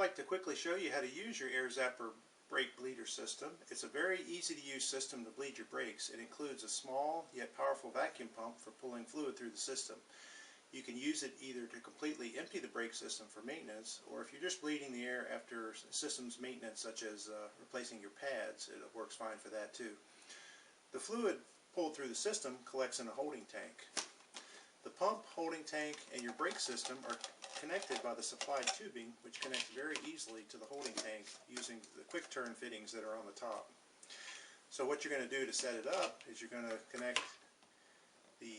like to quickly show you how to use your Air Zapper brake bleeder system. It's a very easy to use system to bleed your brakes. It includes a small yet powerful vacuum pump for pulling fluid through the system. You can use it either to completely empty the brake system for maintenance, or if you're just bleeding the air after systems maintenance such as replacing your pads, it works fine for that too. The fluid pulled through the system collects in a holding tank. The pump, holding tank, and your brake system are connected by the supplied tubing, which connects very easily to the holding tank using the quick turn fittings that are on the top. So what you're going to do to set it up is you're going to connect the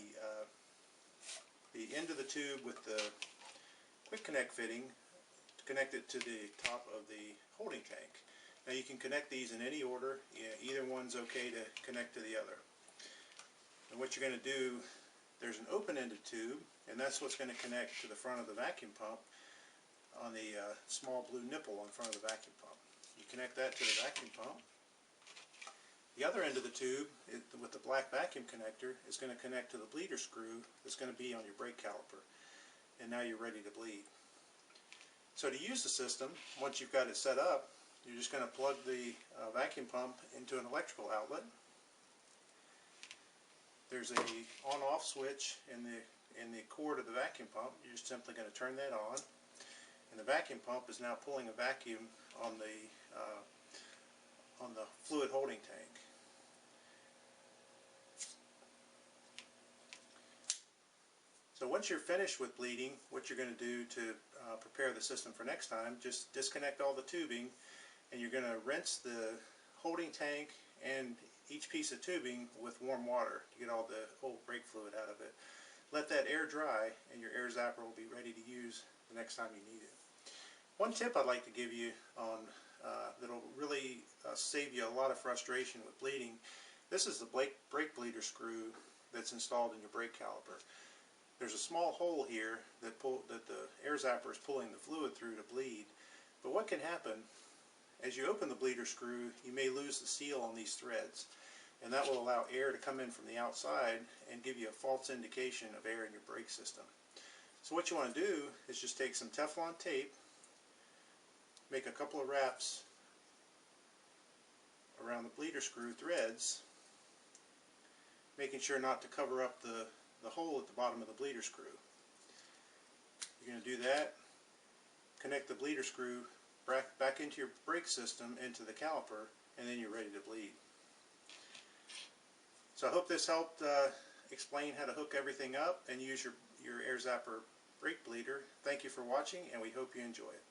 end of the tube with the quick connect fitting to connect it to the top of the holding tank. Now you can connect these in any order. Either one's okay to connect to the other. And what you're going to do, there's an open-ended tube, and that's what's going to connect to the front of the vacuum pump on the small blue nipple on front of the vacuum pump. You connect that to the vacuum pump. The other end of the tube, with the black vacuum connector, is going to connect to the bleeder screw that's going to be on your brake caliper. And now you're ready to bleed. So to use the system, once you've got it set up, you're just going to plug the vacuum pump into an electrical outlet. There's a on-off switch in the cord of the vacuum pump. You're just simply going to turn that on, and the vacuum pump is now pulling a vacuum on the fluid holding tank. So once you're finished with bleeding, what you're going to do to prepare the system for next time, just disconnect all the tubing, and you're going to rinse the holding tank and each piece of tubing with warm water to get all the old brake fluid out of it. Let that air dry, and your Air Zapper will be ready to use the next time you need it. One tip I'd like to give you on that'll really save you a lot of frustration with bleeding. This is the brake bleeder screw that's installed in your brake caliper. There's a small hole here that the Air Zapper is pulling the fluid through to bleed. But what can happen, as you open the bleeder screw, you may lose the seal on these threads, and that will allow air to come in from the outside and give you a false indication of air in your brake system. So what you want to do is just take some Teflon tape, make a couple of wraps around the bleeder screw threads, making sure not to cover up the hole at the bottom of the bleeder screw. You're going to do that, connect the bleeder screw back into your brake system, into the caliper, and then you're ready to bleed. So I hope this helped explain how to hook everything up and use your Air Zapper brake bleeder. Thank you for watching, and we hope you enjoy it.